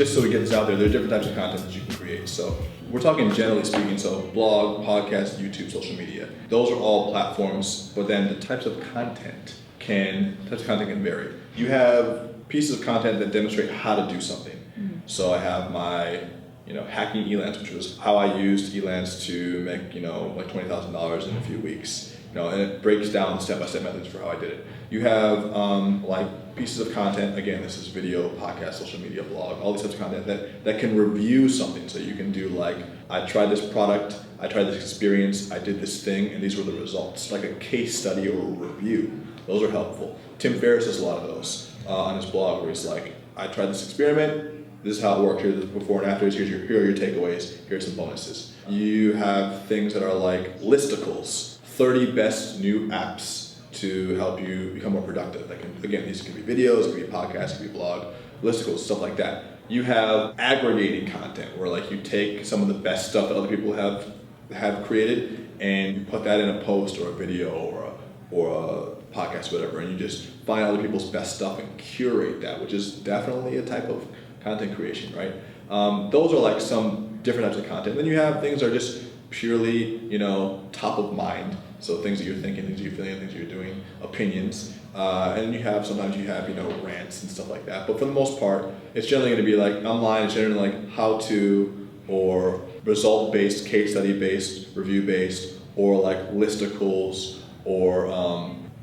just so we get this out there, there are different types of content that you can create. So we're talking generally speaking, so blog, podcast, YouTube, social media. Those are all platforms, but then the types of content can vary. You have pieces of content that demonstrate how to do something. So I have my hacking Elance, which was how I used Elance to make, like $20,000 in a few weeks. And it breaks down step-by-step methods for how I did it. You have like pieces of content, again, this is video, podcast, social media, blog, all these types of content that can review something. So you can do like, I tried this product, I tried this experience, I did this thing, and these were the results. Like a case study or a review. Those are helpful. Tim Ferriss does a lot of those on his blog where he's like, I tried this experiment, this is how it worked, here's the before and after, here are your takeaways, here's some bonuses. You have things that are like listicles, 30 best new apps to help you become more productive. Again, these can be videos, it could be podcasts, it could be blog, listicles, stuff like that. You have aggregating content where like you take some of the best stuff that other people have created and you put that in a post or a video or a podcast, whatever, and you just find other people's best stuff and curate that, which is definitely a type of content creation, right? Those are like some different types of content. Then you have things that are just purely, top of mind. So things that you're thinking, things that you're feeling, things that you're doing, opinions. And then sometimes you have, rants and stuff like that. But for the most part, it's generally going to be like online, it's generally like how to or result-based, case study-based, review-based, or like listicles or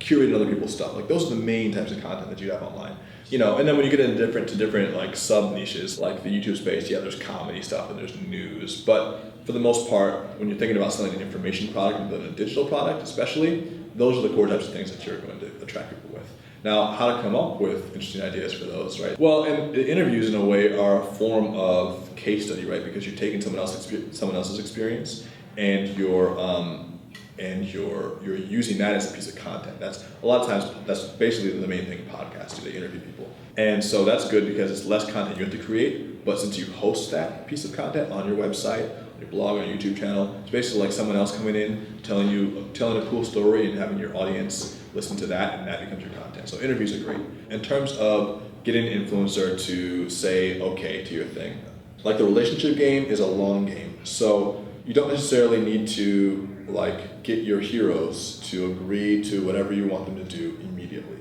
curating other people's stuff. Like those are the main types of content that you have online. And then when you get into different like sub niches, like the YouTube space, there's comedy stuff and there's news. But for the most part, when you're thinking about selling an information product and building a digital product, especially, those are the core types of things that you're going to attract people with. Now, how to come up with interesting ideas for those, right? Well, and the interviews in a way are a form of case study, right? Because you're taking someone else's experience and you're using that as a piece of content. That's a lot of times that's basically the main thing podcasts do. They interview people, and so that's good because it's less content you have to create. But since you host that piece of content on your website, on your blog, on your YouTube channel, it's basically like someone else coming in telling a cool story and having your audience listen to that, and that becomes your content. So interviews are great. In terms of getting an influencer to say okay to your thing, like the relationship game is a long game. So you don't necessarily need to like get your heroes to agree to whatever you want them to do immediately.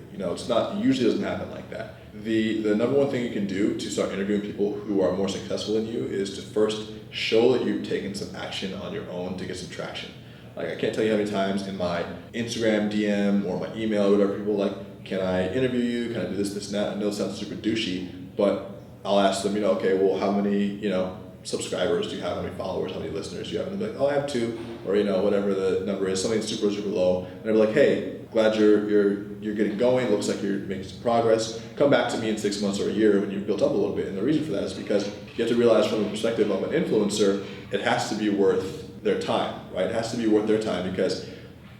Usually doesn't happen like that. The number one thing you can do to start interviewing people who are more successful than you is to first show that you've taken some action on your own to get some traction. Like I can't tell you how many times in my Instagram DM or my email or whatever, people are like, can I interview you? Can I do this, and that? I know it sounds super douchey, but I'll ask them, okay, well, how many, subscribers do you have? How many followers? How many listeners do you have? And they're like, oh, I have 2, or whatever the number is, something super low. And they're like, hey, glad you're getting going. Looks like you're making some progress. Come back to me in 6 months or a year when you've built up a little bit. And the reason for that is because you have to realize from the perspective of an influencer, it has to be worth their time, right? It has to be worth their time because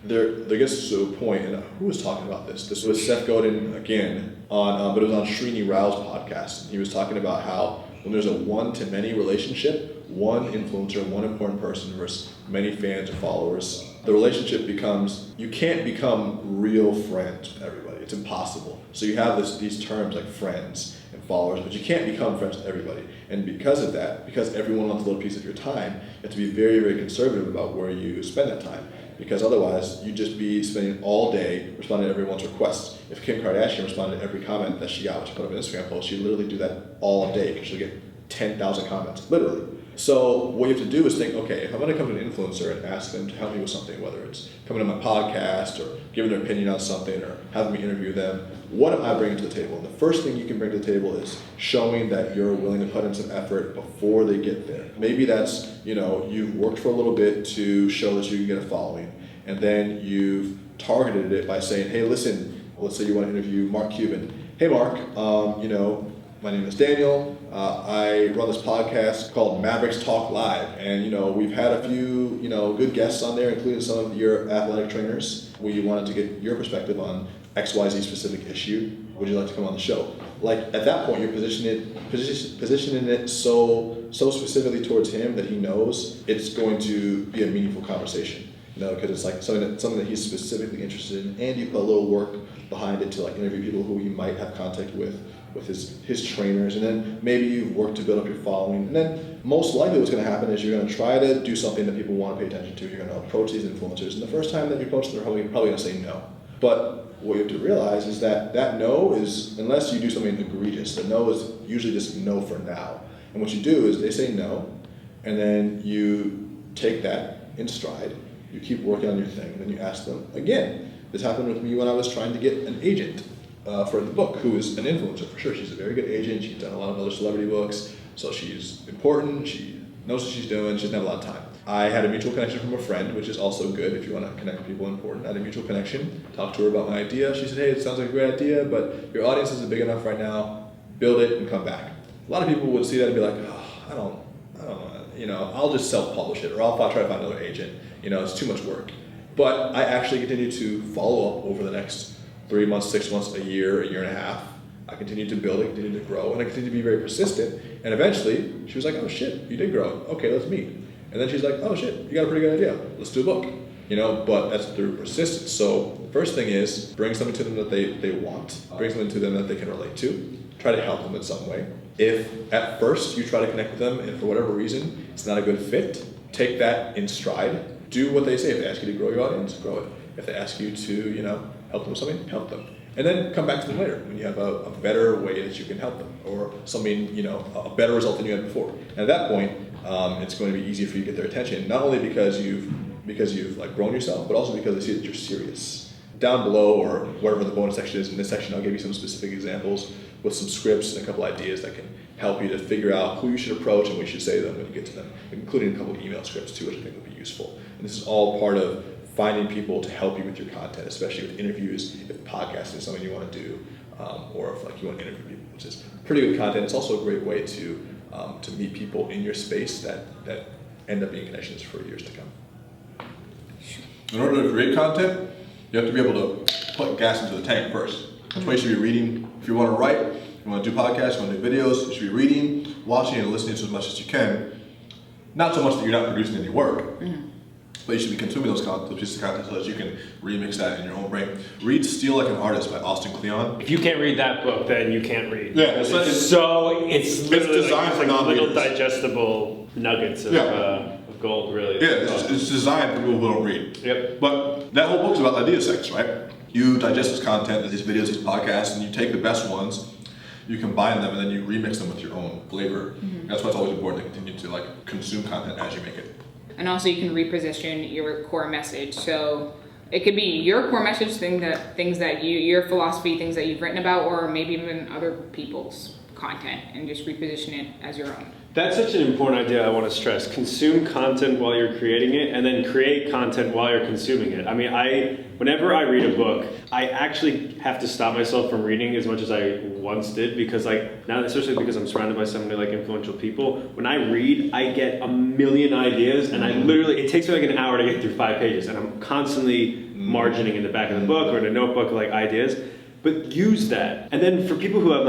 there gets to a point, and who was talking about this? This was Seth Godin again but it was on Srini Rao's podcast. And he was talking about how when there's a one-to-many relationship, one influencer, one important person versus many fans or followers, the relationship becomes, you can't become real friends with everybody. It's impossible. So you have these terms like friends and followers, but you can't become friends with everybody. And because of that, because everyone wants a little piece of your time, you have to be very, very conservative about where you spend that time. Because otherwise, you'd just be spending all day responding to everyone's requests. If Kim Kardashian responded to every comment that she got when she put up an Instagram post, she'd literally do that all day because she'll get 10,000 comments, literally. So what you have to do is think, okay, if I'm going to come to an influencer and ask them to help me with something, whether it's coming to my podcast or giving their opinion on something or having me interview them, what am I bringing to the table? And the first thing you can bring to the table is showing that you're willing to put in some effort before they get there. Maybe that's, you've worked for a little bit to show that you can get a following, and then you've targeted it by saying, hey, listen, let's say you want to interview Mark Cuban. Hey, Mark, my name is Daniel. I run this podcast called Mavericks Talk Live, and we've had a few good guests on there, including some of your athletic trainers. We wanted to get your perspective on XYZ specific issue. Would you like to come on the show? Like at that point, you're positioning it so specifically towards him that he knows it's going to be a meaningful conversation. because it's like something that he's specifically interested in, and you put a little work behind it to like interview people who he might have contact with his trainers, and then maybe you've worked to build up your following, and then most likely what's going to happen is you're going to try to do something that people want to pay attention to. You're going to approach these influencers, and the first time that you approach them, they're probably going to say no. But what you have to realize is that no is, unless you do something egregious, the no is usually just no for now. And what you do is they say no, and then you take that in stride, you keep working on your thing, and then you ask them again. This happened with me when I was trying to get an agent for the book, who is an influencer for sure. She's a very good agent. She's done a lot of other celebrity books, so she's important. She knows what she's doing. She doesn't have a lot of time. I had a mutual connection from a friend, which is also good if you want to connect with people important. I had a mutual connection. Talked to her about my idea. She said, hey, it sounds like a great idea, but your audience isn't big enough right now. Build it and come back. A lot of people would see that and be like, oh, I don't know, I'll just self-publish it, or I'll try to find another agent. It's too much work. But I actually continued to follow up over the next 3 months, 6 months, a year and a half. I continued to build it, continued to grow, and I continued to be very persistent. And eventually, she was like, oh shit, you did grow. Okay, let's meet. And then she's like, oh shit, you got a pretty good idea. Let's do a book. But that's through persistence. So the first thing is bring something to them that they want. Bring something to them that they can relate to. Try to help them in some way. If at first you try to connect with them and for whatever reason it's not a good fit, take that in stride. Do what they say. If they ask you to grow your audience, grow it. If they ask you to, help them with something, help them. And then come back to them later when you have a better way that you can help them, or something, a better result than you had before. And at that point, it's going to be easier for you to get their attention, not only because you've like grown yourself, but also because they see that you're serious. Down below, or whatever the bonus section is in this section, I'll give you some specific examples with some scripts and a couple ideas that can help you to figure out who you should approach and what you should say to them when you get to them, including a couple of email scripts too, which I think will be useful. And this is all part of finding people to help you with your content, especially with interviews, if podcasting is something you want to do, or if you want to interview people, which is pretty good content. It's also a great way to meet people in your space that end up being connections for years to come. In order to create content, you have to be able to put gas into the tank first. That's why you should be reading. If you want to write, you want to do podcasts, you want to do videos, you should be reading, watching, and listening to as much as you can. Not so much that you're not producing any work, but you should be consuming those pieces of content so that you can remix that in your own brain. Read Steal Like an Artist by Austin Kleon. If you can't read that book, then you can't read. Yeah, it's literally designed for little non-readers. digestible nuggets of gold, really. Yeah, it's designed for people who don't read. Yep. But that whole book is about idea sex, right? You digest this content, these videos, these podcasts, and you take the best ones, you combine them, and then you remix them with your own flavor. That's why it's always important to continue to consume content as you make it. And also you can reposition your core message. So it could be your core message, things that your philosophy, things that you've written about, or maybe even other people's content, and just reposition it as your own. That's such an important idea I want to stress. Consume content while you're creating it, and then create content while you're consuming it. I mean, whenever I read a book, I actually have to stop myself from reading as much as I once did, because now, especially because I'm surrounded by so many influential people, when I read, I get a million ideas, and it takes me an hour to get through 5 pages, and I'm constantly margining in the back of the book or in a notebook ideas. But use that. And then for people who have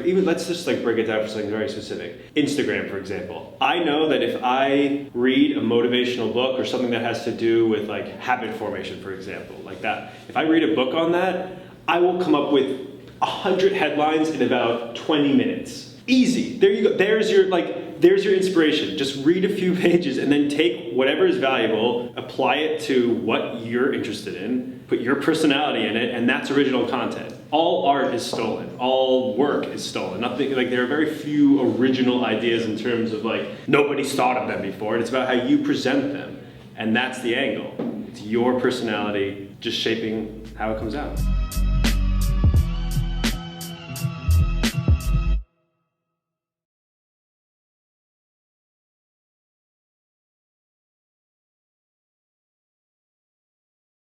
even let's just break it down for something very specific. Instagram, for example. I know that if I read a motivational book or something that has to do with habit formation, for example, like that, if I read a book on that, I will come up with 100 headlines in about 20 minutes. Easy. There you go. There's your inspiration. Just read a few pages and then take whatever is valuable, apply it to what you're interested in, put your personality in it, and that's original content. All art is stolen. All work is stolen. Nothing there are very few original ideas in terms of nobody's thought of them before. And it's about how you present them, and that's the angle. It's your personality just shaping how it comes out.